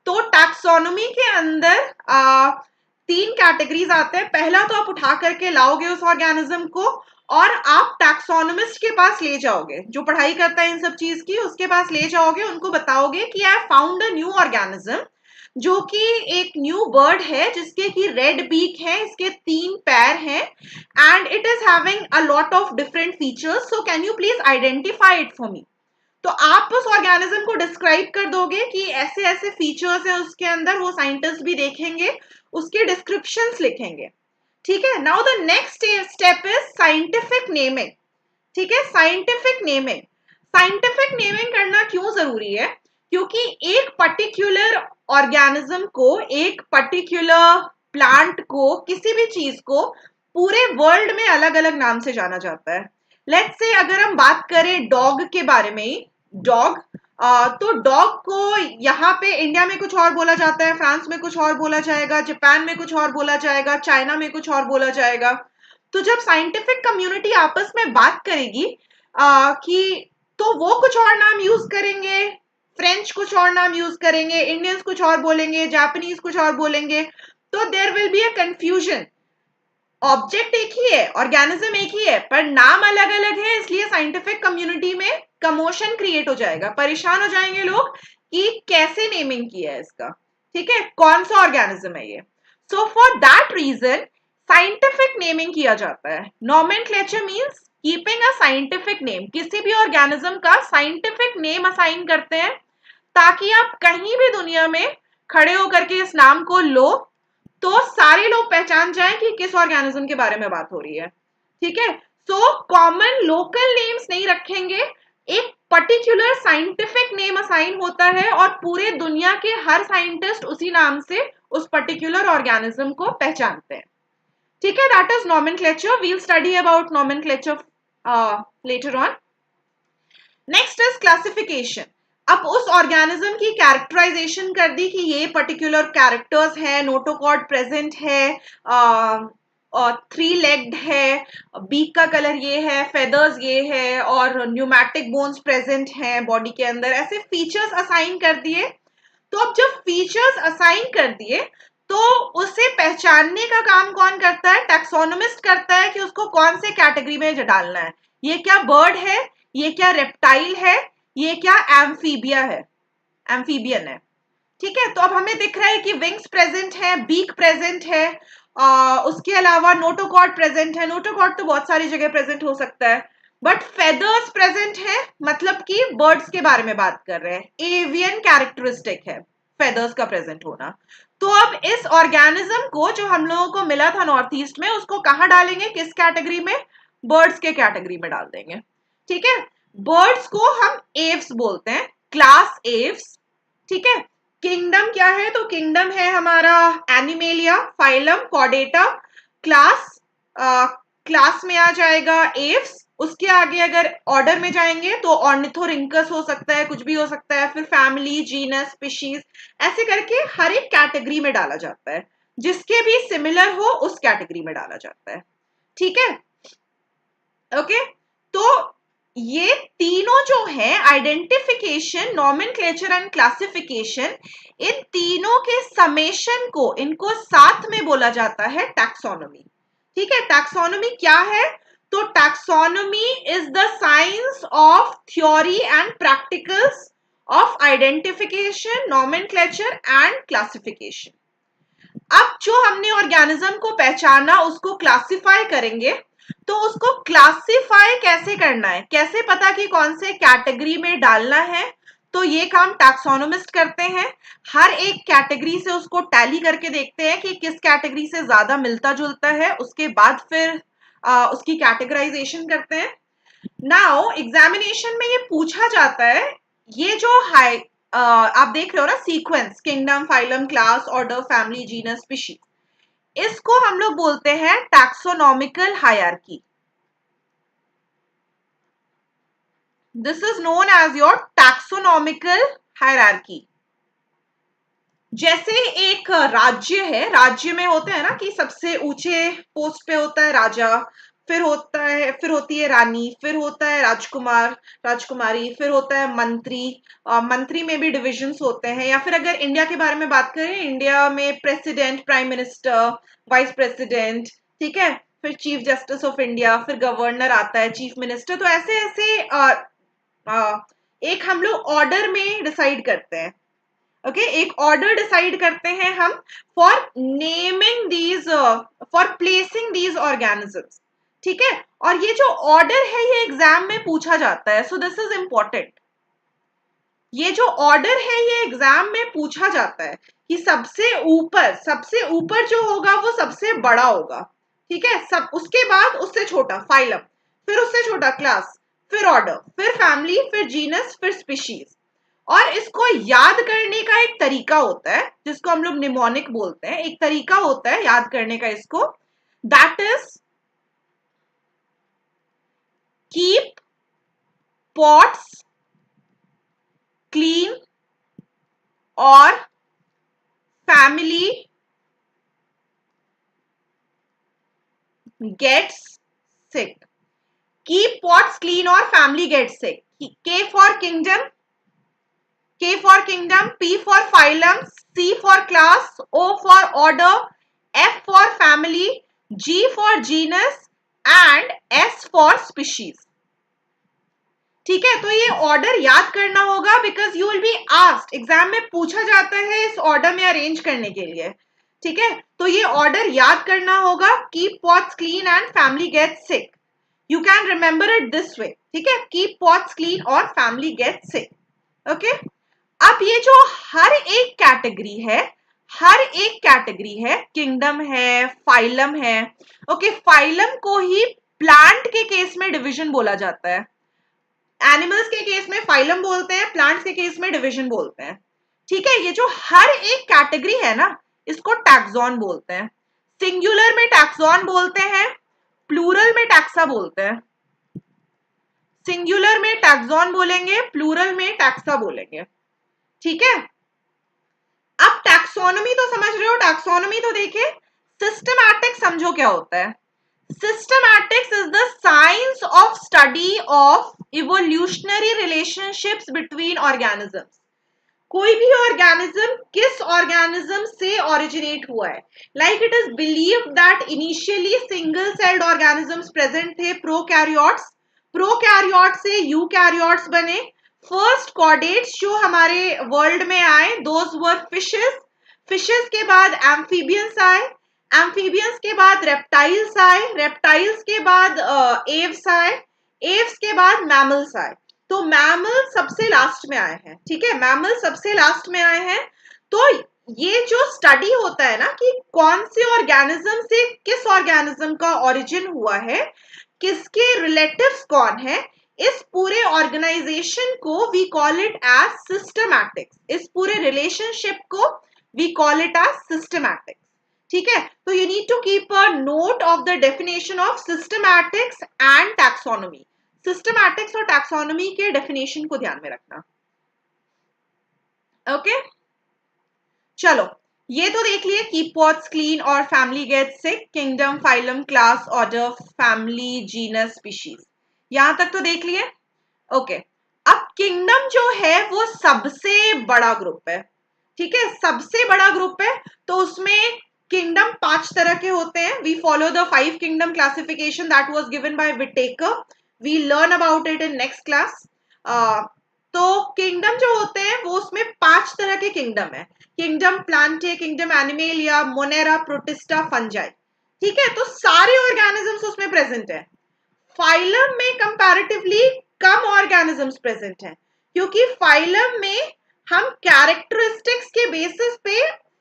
Speaker 1: तो टैक्सोनॉमी के अंदर 3 कैटेगरीज आते हैं। पहला तो आप उठा करके लाओगे उस ऑर्गेनिज्म को और आप टैक्सोनोमिस्ट के पास ले जाओगे, जो पढ़ाई करता है इन सब चीज की, उसके पास ले जाओगे, उनको बताओगे कि I found a new organism, जो कि एक न्यू बर्ड है जिसके की रेड बीक है, इसके 3 पैर हैं, and it is having a lot of different features, so can you please identify it for me. तो आप उस ऑर्गेनिज्म को डिस्क्राइब कर दोगे कि ऐसे ऐसे फीचर्स हैं उसके अंदर, वो साइंटिस्ट भी देखेंगे, उसके डिस्क्रिप्शंस लिखेंगे, ठीक है। Now the next step is scientific naming, ठीक है। साइंटिफिक नेमिंग, साइंटिफिक नेमिंग करना क्यों जरूरी है? क्योंकि एक पर्टिकुलर ऑर्गेनिज्म को, एक पर्टिकुलर प्लांट को, किसी भी चीज को पूरे वर्ल्ड में अलग अलग नाम से जाना जाता है। लेट्स से अगर हम बात करें डॉग के बारे में, डॉग, तो डॉग को यहाँ पे इंडिया में कुछ और बोला जाता है, फ्रांस में कुछ और बोला जाएगा, जापान में कुछ और बोला जाएगा, चाइना में कुछ और बोला जाएगा। तो जब साइंटिफिक कम्युनिटी आपस में बात करेगी कि तो वो कुछ और नाम यूज करेंगे, फ्रेंच कुछ और नाम यूज करेंगे, इंडियंस कुछ और बोलेंगे, जापानीज कुछ और बोलेंगे, तो there will be a confusion. Object एक ही है, ऑर्गेनिज्म एक ही है, पर नाम अलग अलग है, इसलिए साइंटिफिक कम्युनिटी में कमोशन क्रिएट हो जाएगा, परेशान हो जाएंगे लोग कि कैसे नेमिंग किया है इसका, ठीक है, कौन सा ऑर्गेनिज्म है ये। So for that reason scientific naming किया जाता है। Nomenclature means keeping a scientific name, किसी भी ऑर्गेनिज्म का साइंटिफिक नेम असाइन करते हैं ताकि आप कहीं भी दुनिया में खड़े होकर के इस नाम को लो तो सारे लोग पहचान जाएं कि किस ऑर्गेनिज्म के बारे में बात हो रही है, ठीक है। सो कॉमन लोकल नेम्स नहीं रखेंगे, एक पर्टिकुलर साइंटिफिक नेम असाइन होता है और पूरे दुनिया के हर साइंटिस्ट उसी नाम से उस पर्टिकुलर ऑर्गेनिज्म को पहचानते हैं, ठीक है। That is nomenclature. We'll study about nomenclature later on. Next is classification. अब उस ऑर्गेनिज्म की कैरेक्टराइजेशन कर दी कि ये पर्टिकुलर कैरेक्टर्स है, नोटोकॉर्ड प्रेजेंट है, और 3 लेग्ड है, बीक का कलर ये है, फेदर्स ये है, और न्यूमैटिक बोन्स प्रेजेंट हैं बॉडी के अंदर, ऐसे फीचर्स असाइन कर दिए। तो अब जब फीचर्स असाइन कर दिए तो उसे पहचानने का काम कौन करता है? टैक्सोनोमिस्ट करता है कि उसको कौन से कैटेगरी में डालना है। ये क्या बर्ड है, ये क्या रेप्टाइल है, ये क्या एम्फीबिया है, एम्फीबियन है, ठीक है। तो अब हमें दिख रहा है कि विंग्स प्रेजेंट है, बीक प्रेजेंट है, उसके अलावा नोटोकॉर्ड प्रेजेंट है। नोटोकॉर्ड तो बहुत सारी जगह प्रेजेंट हो सकता है, बट फेदर्स प्रेजेंट है, मतलब कि बर्ड्स के बारे में बात कर रहे हैं, एवियन कैरेक्टरिस्टिक है फेदर्स का प्रेजेंट होना। तो अब इस ऑर्गेनिज्म को जो हम लोगों को मिला था नॉर्थ ईस्ट में, उसको कहां डालेंगे, किस कैटेगरी में? बर्ड्स के कैटेगरी में डाल देंगे, ठीक है। बर्ड्स को हम एव्स बोलते हैं, क्लास एव्स, ठीक है। किंगडम क्या है? तो किंगडम है हमारा animalia, phylum Chordata, class class में आ जाएगा एव्स। उसके आगे अगर ऑर्डर में जाएंगे तो ऑर्निथोरिंकस हो सकता है, कुछ भी हो सकता है, फिर फैमिली, जीनस, स्पीशीज, ऐसे करके हर एक कैटेगरी में डाला जाता है, जिसके भी सिमिलर हो उस कैटेगरी में डाला जाता है, ठीक है। ओके, तो ये तीनों जो है, आइडेंटिफिकेशन, नॉमेनक्लेचर एंड क्लासिफिकेशन, इन तीनों के समेशन को, इनको साथ में बोला जाता है टैक्सोनॉमी, ठीक है। टैक्सोनॉमी क्या है? तो taxonomy is the science of theory and practicals of identification, nomenclature and classification. अब जो हमने ऑर्गेनिज्म को पहचाना, उसको क्लासिफाई करेंगे, तो उसको क्लासिफाई कैसे करना है, कैसे पता कि कौन से कैटेगरी में डालना है? तो ये काम टैक्सोनोमिस्ट करते हैं। हर एक कैटेगरी से उसको टैली करके देखते हैं कि किस कैटेगरी से ज्यादा मिलता जुलता है, उसके बाद फिर उसकी कैटेगराइजेशन करते हैं। नाउ एग्जामिनेशन में ये पूछा जाता है, ये जो हाई आप देख रहे हो ना sequence, kingdom, phylum, class, order, family, genus, species, इसको हम लोग बोलते हैं taxonomical hierarchy. This is known as your taxonomical hierarchy. जैसे एक राज्य है, राज्य में होते हैं ना कि सबसे ऊंचे पोस्ट पे होता है राजा, फिर होता है, फिर होती है रानी, फिर होता है राजकुमार, राजकुमारी, फिर होता है मंत्री, मंत्री में भी डिविजन्स होते हैं। या फिर अगर इंडिया के बारे में बात करें, इंडिया में president, prime minister, vice president, ठीक है, फिर चीफ जस्टिस ऑफ इंडिया, फिर गवर्नर आता है, चीफ मिनिस्टर। तो ऐसे ऐसे एक हम लोग ऑर्डर में डिसाइड करते हैं, ओके एक ऑर्डर डिसाइड करते हैं हम for naming these, for placing these organisms, ठीक है। और ये जो ऑर्डर है ये एग्जाम में पूछा जाता है, सो दिस इज इंपॉर्टेंट। ये जो ऑर्डर है ये एग्जाम में पूछा जाता है कि सबसे ऊपर जो होगा वो सबसे बड़ा होगा, ठीक है। सब उसके बाद उससे छोटा फाइलम, फिर उससे छोटा क्लास, फिर ऑर्डर, फिर फैमिली, फिर जीनस, फिर स्पीशीज। और इसको याद करने का एक तरीका होता है जिसको हम लोग निमोनिक बोलते हैं, एक तरीका होता है याद करने का इसको, that is keep pots clean or family gets sick. Keep pots clean or family gets sick. K for kingdom, K for kingdom, P for phylum, C for class, O for order, F for family, G for genus and S for species. ठीक है, तो ये order याद करना होगा because you will be asked, exam में पूछा जाता है इस ऑर्डर में अरेंज करने के लिए. ठीक है, तो ये ऑर्डर याद करना होगा. Keep pots clean and family gets sick. You can remember it this way. ठीक है, कीप पॉट्स क्लीन और फैमिली गेट्स सिक. ओके, अब ये जो हर एक कैटेगरी है, हर एक कैटेगरी है, किंगडम है, फाइलम है. ओके, फाइलम को ही प्लांट के केस में डिवीजन बोला जाता है. एनिमल्स के केस में फाइलम बोलते हैं, प्लांट्स के केस में डिवीजन बोलते हैं. ठीक है, ये जो हर एक कैटेगरी है ना, इसको टैक्सॉन बोलते हैं. सिंगुलर में टैक्सॉन बोलते हैं, प्लूरल में टैक्सा बोलते हैं. सिंगुलर में टैक्सॉन बोलेंगे, प्लूरल में टैक्सा बोलेंगे. ठीक है, अब टैक्सोनॉमी तो समझ रहे हो. टैक्सोनॉमी तो देखे. सिस्टमैटिक समझो क्या होता है. Systematics is the science of study of evolutionary relationships between organisms. कोई भी ऑर्गेनिज्म किस ऑर्गेनिज्म से ओरिजिनेट हुआ है. Like it is believed that initially single celled organisms present थे, प्रोकैरियोट्स. प्रोकैरियोट से यूकैरियोट्स बने. फर्स्ट कॉर्डेट्स जो हमारे वर्ल्ड में आए, दोज वर फिशेस. फिशेस के बाद एम्फीबियंस आए. एम्फीबियंस के बाद रेप्टाइल्स आए. रेप्टाइल्स के बाद एव्स आए. एव्स के बाद मैमल्स आए. तो मैमल सबसे लास्ट में आए हैं. ठीक है, मैमल सबसे लास्ट में आए हैं. तो ये जो स्टडी होता है ना कि कौन से ऑर्गेनिज्म से किस ऑर्गेनिज्म का ओरिजिन हुआ है, किसके रिलेटिव्स कौन है, इस पूरे ऑर्गेनाइजेशन को we call it as systematics. इस पूरे रिलेशनशिप को we call it as systematics. ठीक है, तो you need to keep a note of the definition of systematics and taxonomy. Systematics और टैक्सोनॉमी के डेफिनेशन को ध्यान में रखना. ओके, चलो ये तो देख लिए. कीप पॉट्स क्लीन और family gets sick. Kingdom, phylum, class, order, family, genus, species, यहां तक तो देख लिए. ओके, अब किंगडम जो है वो सबसे बड़ा ग्रुप है. ठीक है, सबसे बड़ा ग्रुप है. तो उसमें किंगडम 5 तरह के होते हैं. We follow the 5 kingdom classification that was given by Whittaker. We learn about it in next class. तो किंगडम जो होते हैं वो उसमें 5 तरह के किंगडम है. Kingdom Plantae, kingdom animalia, Monera, protista, fungi. ठीक है, तो सारे ऑर्गेनिजम्स उसमें प्रेजेंट है. फाइलम में कंपैरेटिवली कम ऑर्गेनिजम्स प्रेजेंट हैं, क्योंकि फाइलम में हम कैरेक्टरिस्टिक्स के बेसिस पे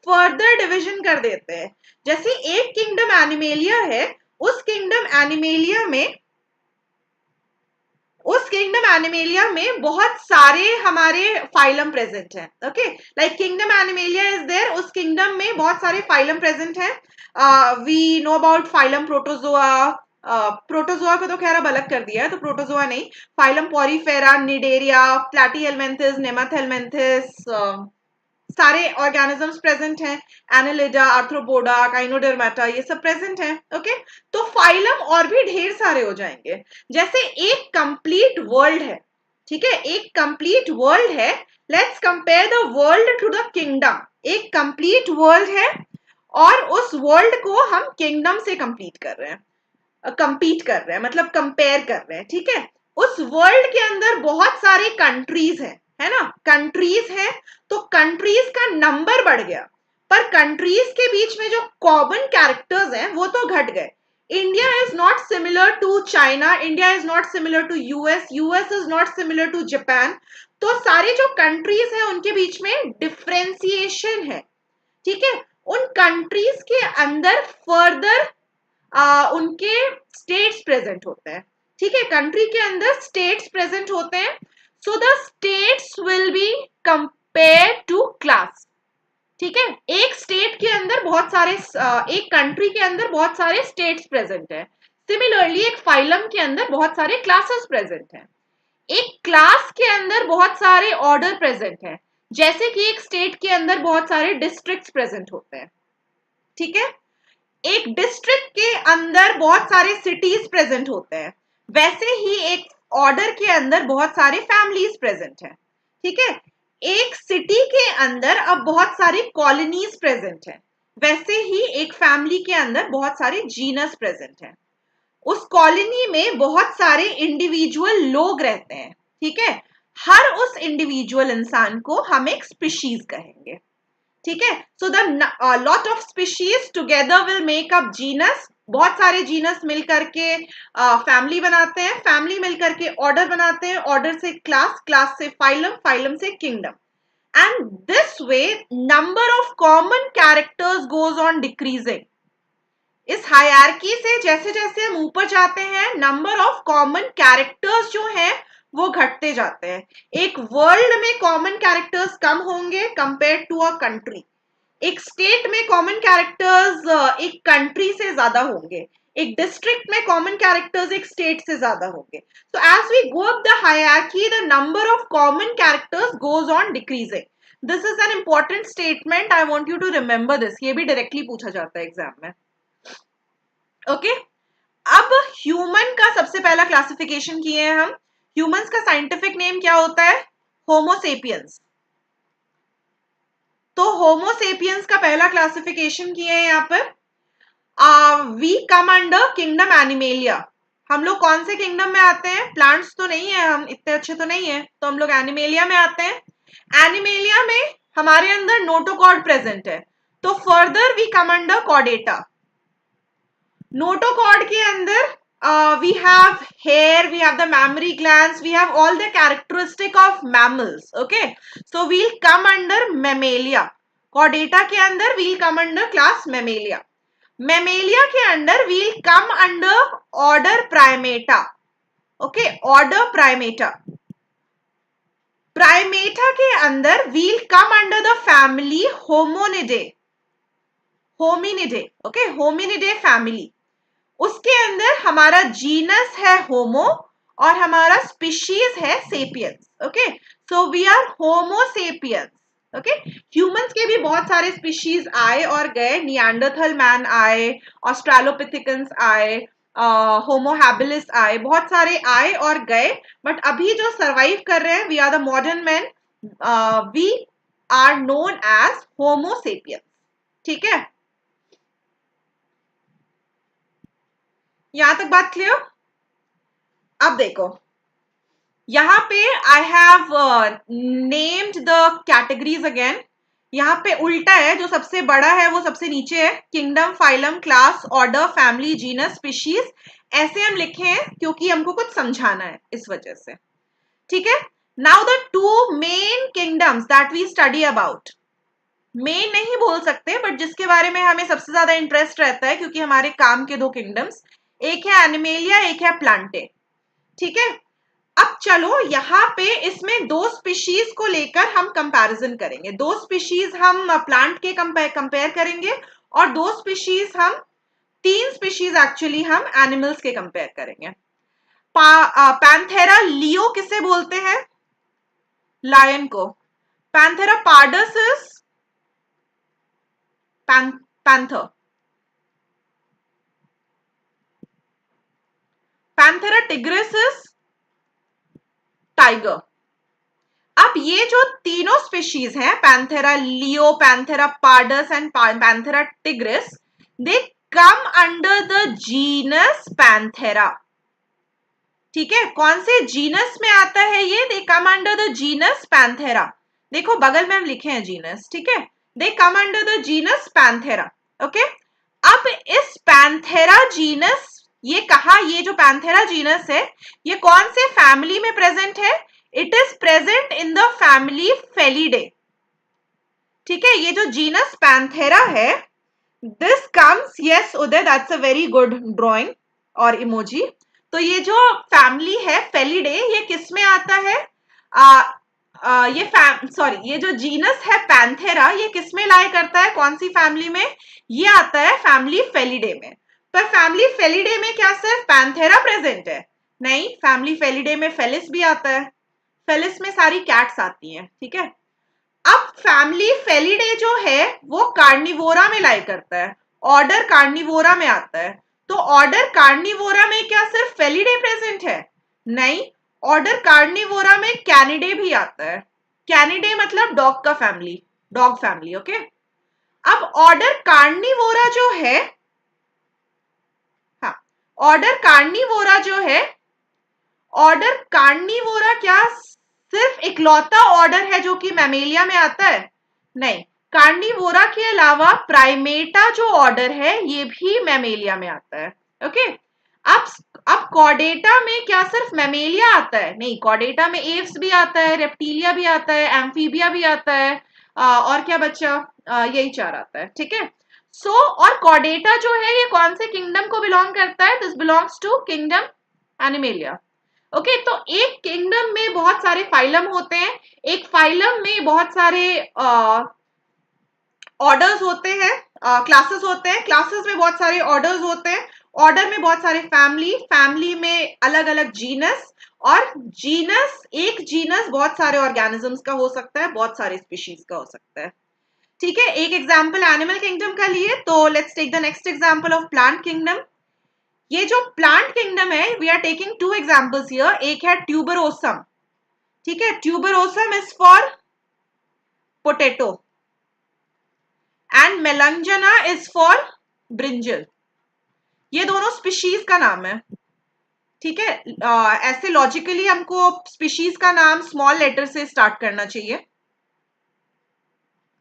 Speaker 1: फर्दर डिवीजन कर देते हैं. जैसे एक किंगडम एनिमेलिया है, उस किंगडम एनिमेलिया में बहुत सारे हमारे फाइलम प्रेजेंट हैं. Okay, like kingdom animalia is there, उस किंगडम में बहुत सारे फाइलम प्रेजेंट हैं. We know about phylum protozoa. Protozoa को तो खैर अब अलग कर दिया है, तो प्रोटोजोआ नहीं. फाइलम पॉरीफेरा, निडेरिया, प्लैटीहेलमिन्थस, नेमाथेलमिन्थस, सारे ऑर्गेनिजम्स प्रेजेंट हैं. एनालिडा, आर्थ्रोपोडा, काइनोडर्मेटा, ये सब प्रेजेंट हैं. ओके, तो फाइलम और भी ढेर सारे हो जाएंगे. जैसे एक कंप्लीट वर्ल्ड है. ठीक है, एक कंप्लीट वर्ल्ड है. Let's compare the world to the kingdom. एक कंप्लीट वर्ल्ड है और उस वर्ल्ड को हम किंगडम से कंप्लीट कर रहे हैं, मतलब कंपेयर कर रहे हैं. ठीक है, उस वर्ल्ड के अंदर बहुत सारे कंट्रीज हैं, है ना. कंट्रीज है तो कंट्रीज का नंबर बढ़ गया, पर कंट्रीज के बीच में जो कॉमन कैरेक्टर्स हैं वो तो घट गए. India is not similar to China, India is not similar to US, US is not similar to Japan. तो सारे जो कंट्रीज हैं उनके बीच में डिफरेंशिएशन है. ठीक है, उन कंट्रीज के अंदर फर्दर उनके स्टेट्स प्रेजेंट होते हैं. ठीक है, कंट्री के अंदर स्टेट्स प्रेजेंट होते हैं. So the states will be compared to class. ठीक है, एक स्टेट के अंदर बहुत सारे, एक कंट्री के अंदर बहुत सारे स्टेट्स प्रेजेंट है. सिमिलरली एक फाइलम के अंदर बहुत सारे क्लासेस प्रेजेंट हैं, एक क्लास के अंदर बहुत सारे ऑर्डर प्रेजेंट हैं, जैसे कि एक स्टेट के अंदर बहुत सारे डिस्ट्रिक्ट्स प्रेजेंट होते हैं, ठीक है। एक डिस्ट्रिक्ट के अंदर बहुत सारे सिटीज प्रेजेंट होते हैं, वैसे ही एक ऑर्डर के अंदर बहुत सारे फैमिलीज प्रेजेंट हैं, ठीक है। एक सिटी के अंदर अब बहुत सारी कॉलोनीज प्रेजेंट हैं, वैसे ही एक फैमिली के अंदर बहुत सारे जीनस प्रेजेंट हैं। उस कॉलोनी में बहुत सारे इंडिविजुअल लोग रहते हैं, ठीक है। हर उस इंडिविजुअल इंसान को हम एक स्पीशीज कहेंगे, ठीक है। So the lot of species together will make up genus, बहुत सारे जीनस मिलकर के फैमिली बनाते हैं, फैमिली मिलकर के ऑर्डर बनाते हैं, ऑर्डर से क्लास, क्लास से फाइलम, फाइलम से kingdom, and this way number of common characters goes on decreasing. इस हायरार्की से जैसे जैसे हम ऊपर जाते हैं, नंबर ऑफ कॉमन कैरेक्टर्स जो हैं वो घटते जाते हैं। एक वर्ल्ड में कॉमन कैरेक्टर्स कम होंगे कंपेयर टू अ कंट्री, एक स्टेट में कॉमन कैरेक्टर्स एक कंट्री से ज्यादा होंगे, एक डिस्ट्रिक्ट में कॉमन कैरेक्टर्स एक स्टेट से ज्यादा होंगे। So as we go up the hierarchy, the number of common characters goes on decreasing. This is an important statement, I want you to remember this, ये भी डायरेक्टली पूछा जाता है एग्जाम में, ओके। अब ह्यूमन का सबसे पहला क्लासिफिकेशन किए हैं हम। ह्यूमंस का साइंटिफिक नेम क्या होता है? होमोसेपियंस। तो होमोसेपियंस का पहला क्लासिफिकेशन किए हैं यहाँ पर। We come under kingdom animalia. हम लोग कौन से किंगडम में आते हैं? प्लांट्स तो नहीं है, हम इतने अच्छे तो नहीं है, तो हम लोग एनिमेलिया में आते हैं। एनिमेलिया में हमारे अंदर नोटोकॉर्ड प्रेजेंट है, तो further we come under chordata. Notochord के अंदर we have hair, we have the mammary glands, we have all the characteristic of mammals, okay, so we'll come under mammalia. Chordata के अंदर we'll come under class mammalia. Mammalia के अंदर we'll come under order primata, okay, order primata. Primata के अंदर we'll come under the family Hominidae, hominidae, okay, hominidae family. उसके अंदर हमारा genus है होमो और हमारा स्पीशीज है sapiens, okay. So we are homo sapiens, okay. Humans के भी बहुत सारे स्पीशीज आए और गए, निएंडरथल मैन आए, ऑस्ट्रेलोपिथिकन्स आए, होमो हैबिलिस आए, बहुत सारे आए और गए, बट अभी जो सर्वाइव कर रहे हैं, we are the modern man, we are known as homo sapiens, ठीक है। यहां तक बात क्लियर? अब देखो यहां पे I have named the categories again. यहां पे उल्टा है, जो सबसे बड़ा है वो सबसे नीचे है, kingdom, phylum, class, order, family, genus, species, ऐसे हम लिखे हैं क्योंकि हमको कुछ समझाना है इस वजह से, ठीक है। Now the two main kingdoms that we study about, main नहीं बोल सकते बट जिसके बारे में हमें सबसे ज्यादा इंटरेस्ट रहता है क्योंकि हमारे काम के दो किंगडम्स, एक है एनिमेलिया, एक है प्लांटे, ठीक है। अब चलो यहाँ पे इसमें दो स्पीशीज को लेकर हम कंपैरिजन करेंगे, दो स्पीशीज हम प्लांट के कंपेयर करेंगे और दो स्पीशीज हम, तीन स्पीशीज एक्चुअली हम एनिमल्स के कंपेयर करेंगे। पैंथेरा लियो किसे बोलते हैं? लायन को। Panthera pardus is panther, Panthera tigris is tiger. अब ये जो तीनों स्पीशीज हैं, Panthera leo, Panthera pardus and Panthera tigris, they come under the genus Panthera, ठीक है। कौन से जीनस में आता है ये? They come under the genus Panthera. देखो बगल में हम लिखे हैं जीनस, ठीक है। दे come under the genus Panthera, okay. अब इस पैंथेरा जीनस, ये कहा, ये जो पैंथेरा जीनस है ये कौन से फैमिली में प्रेजेंट है? It is present in the family Felidae, ठीक है। ये जो जीनस पैंथेरा है, this comes, yes Uday, that's a very good drawing और इमोजी। तो ये जो फैमिली है फेलिडे, ये किस में आता है? ये जो जीनस है पैंथेरा, ये किस में लाई करता है, कौन सी फैमिली में? ये आता है फैमिली फेलिडे में। पर फैमिली फेलिडे में क्या सिर्फ पैंथेरा प्रेजेंट है? नहीं, फैमिली फेलिडे में फेलिस भी आता है, फेलिस में सारी कैट्स आती हैं, ठीक है। अब फैमिली फेलिडे जो है वो कार्निवोरा में लाई करता है, ऑर्डर कार्निवोरा में आता है। तो ऑर्डर कार्निवोरा में क्या सिर्फ फेलिडे प्रेजेंट है? नहीं, ऑर्डर कार्निवोरा में कैनिडे भी आता है। कैनिडे मतलब डॉग का फैमिली, डॉग फैमिली, ओके। अब ऑर्डर कार्निवोरा जो है, हाँ, ऑर्डर कार्निवोरा जो है, ऑर्डर कार्निवोरा क्या सिर्फ इकलौता ऑर्डर है जो कि मैमेलिया में आता है? नहीं, कार्निवोरा के अलावा प्राइमेटा जो ऑर्डर है ये भी मैमेलिया में आता है, ओके। अब कॉर्डेटा में क्या सिर्फ मैमेलिया आता है? नहीं, कॉर्डेटा में एव्स भी आता है, रेप्टिलिया भी आता है, एम्फीबिया भी आता है, और क्या बच्चा? यही चार आता है, ठीक है। सो और कॉर्डेटा जो है ये कौन से किंगडम को बिलोंग करता है? This belongs to kingdom animalia, okay. तो एक किंगडम में बहुत सारे फाइलम होते हैं, एक फाइलम में बहुत सारे ऑर्डर्स होते हैं, क्लासेस होते हैं, क्लासेस में बहुत सारे ऑर्डर्स होते हैं, ऑर्डर में बहुत सारे फैमिली, फैमिली में अलग अलग जीनस, और जीनस, एक जीनस बहुत सारे ऑर्गेनिजम्स का हो सकता है, बहुत सारे स्पीशीज का हो सकता है, ठीक है। एक एग्जाम्पल एनिमल किंगडम का लिए, तो let's take the next example of plant kingdom. ये जो प्लांट किंगडम है, we are taking two examples here. एक है ट्यूबरोसम, ठीक है, tuberosum is for potato and melongena is for brinjal. ये दोनों स्पीशीज का नाम है, ठीक है। ऐसे लॉजिकली हमको स्पीशीज का नाम स्मॉल लेटर से स्टार्ट करना चाहिए,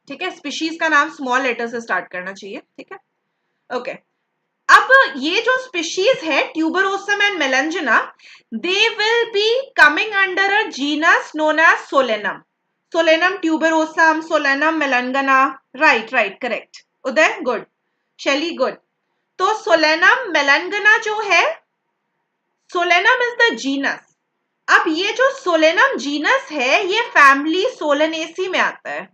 Speaker 1: ठीक है, स्पीशीज का नाम स्मॉल लेटर से स्टार्ट करना चाहिए, ठीक है, ओके। अब ये जो स्पीशीज है tuberosum and melongena, they will be coming under a genus known as Solanum. Solanum tuberosum, Solanum melongena, right right correct Uday, good, Shaily good. तो सोलेनम मेलंगना जो है, सोलेनम इज द जीनस। अब ये जो सोलेनम जीनस है ये family Solanaceae में आता है।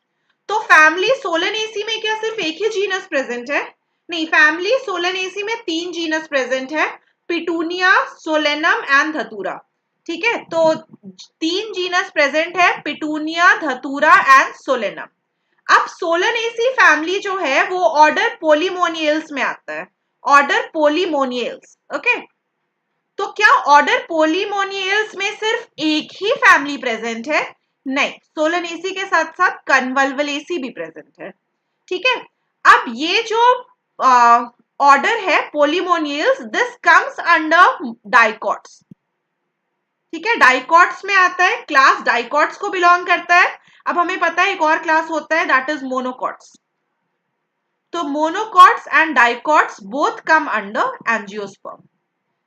Speaker 1: तो फैमिली सोलेनेसी में क्या सिर्फ एक ही जीनस प्रेजेंट है? नहीं, फैमिली सोलेनेसी में 3 जीनस प्रेजेंट है, पिटूनिया, सोलेनम एंड धतूरा, ठीक है। तो 3 जीनस प्रेजेंट है, पिटूनिया, धतूरा एंड सोलेनम। अब सोलेनेसी फैमिली जो है वो ऑर्डर पोलीमोनियल्स में आता है, ऑर्डर पोलीमोनियल्स, ओके। तो क्या ऑर्डर पोलीमोनियल्स में सिर्फ एक ही फैमिली प्रेजेंट है? नहीं, सोलेनेसी के साथ साथ कन्वल्वलेसी भी प्रेजेंट है, ठीक है। अब ये जो ऑर्डर है पोलीमोनियल्स, दिस कम्स अंडर डाइकॉट्स, ठीक है, डाइकॉट्स में आता है, क्लास डाइकॉट्स को बिलोंग करता है। अब हमें पता है एक और क्लास होता है, दैट इज मोनोकॉट्स। तो monocots and dicots both come under angiosperm,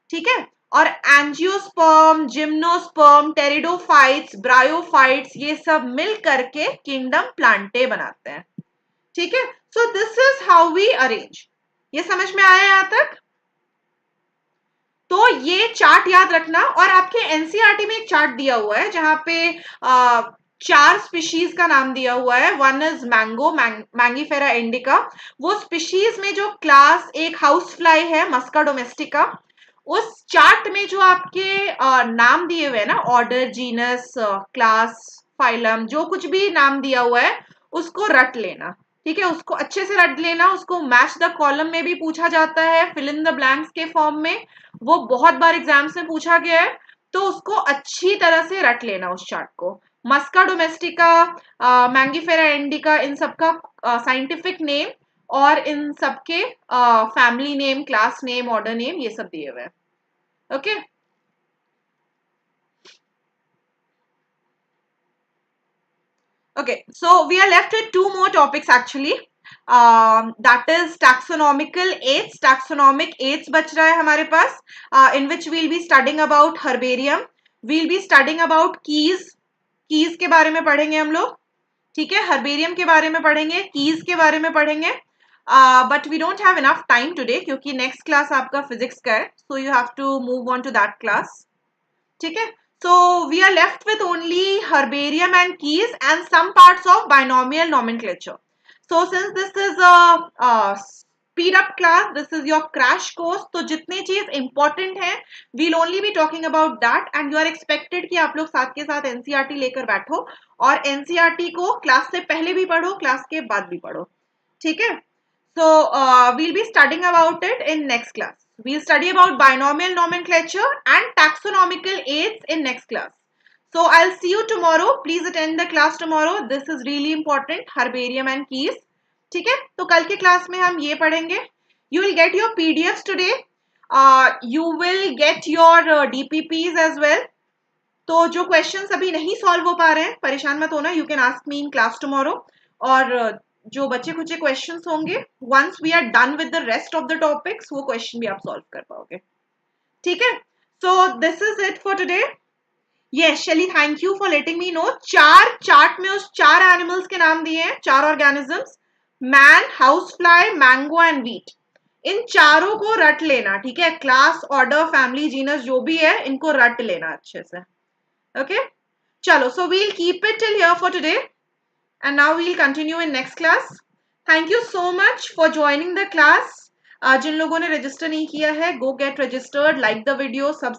Speaker 1: ठीक है। और एंजियोस्पर्म, जिम्नोस्पर्म, टेरिडोफाइट्स, ब्रायोफाइट्स, ये सब मिल करके किंगडम प्लांटे बनाते हैं, ठीक है। So this is how we arrange. ये समझ में आया यहां तक? तो ये चार्ट याद रखना, और आपके एनसीईआरटी में एक चार्ट दिया हुआ है जहां पे 4 स्पीशीज का नाम दिया हुआ है। One is mango, Mangifera indica. वो स्पीशीज में जो क्लास एक हाउस फ्लाई है, मस्का डोमेस्टिका, उस चार्ट में जो आपके नाम दिए हुए हैं ना, ऑर्डर, जीनस, क्लास, फाइलम, जो कुछ भी नाम दिया हुआ है उसको रट लेना, ठीक है, उसको अच्छे से रट लेना। उसको मैच द कॉलम में भी पूछा जाता है, फिल इन द ब्लैंक्स के फॉर्म में, वो बहुत बार एग्जाम्स में पूछा गया है, तो उसको अच्छी तरह से रट लेना उस चार्ट को। मस्का डोमेस्टिका, मैंगीफेरा इंडिका, इन सबका साइंटिफिक नेम और इन सबके family name, class name, order name, ये सब दिए हुए हैं, okay. Okay, so we are left with 2 more topics actually. That is taxonomical aids. Taxonomic aids बच रहा है हमारे पास, in which we'll be studying about herbarium. We'll be studying about keys. Keys के बारे में पढ़ेंगे हम लोग, ठीक है। herbarium के बारे में पढ़ेंगे, keys के बारे में पढ़ेंगे. But we don't have enough time today क्योंकि next class आपका physics का है, so you have to move on to that class, ठीक है। So we are left with only herbarium and keys and some parts of binomial nomenclature. So since this is a speed up class. This is your crash course. तो जितनी चीज important है, we'll only be talking about that, and you are expected कि आप लोग साथ के साथ NCERT लेकर बैठो और NCERT को क्लास से पहले भी पढ़ो, क्लास के बाद भी पढ़ो, ठीक है? So we'll be studying about it in next class. We'll study about binomial nomenclature and taxonomical aids in next class. So I'll see you tomorrow. Please attend the class tomorrow. This is really important. Herbarium and keys. ठीक है, तो कल के class में हम ये पढ़ेंगे. You will get your PDFs today. You will get your DPPs as well. तो जो क्वेश्चंस अभी नहीं सॉल्व हो पा रहे हैं, परेशान मत होना. You can ask me in class tomorrow. और जो बच्चे कुछ क्वेश्चंस होंगे, once we are done with the rest of the topics, वो क्वेश्चन भी आप सॉल्व कर पाओगे, ठीक है? So this is it for today. Yes Shaily, thank you for letting me know. 4 chart में उस 4 एनिमल्स के नाम दिए हैं, 4 organisms, man, house fly, mango and wheat. इन चारों को रट लेना, ठीक है? क्लास, ऑर्डर, फैमिली, जीनस जो भी है, इनको रट लेना अच्छे से. Okay, chalo, so we'll keep it till here for today, and now we'll continue in next class. Thank you so much for joining the class. जिन लोगों ने register नहीं किया है, go get registered, like the video,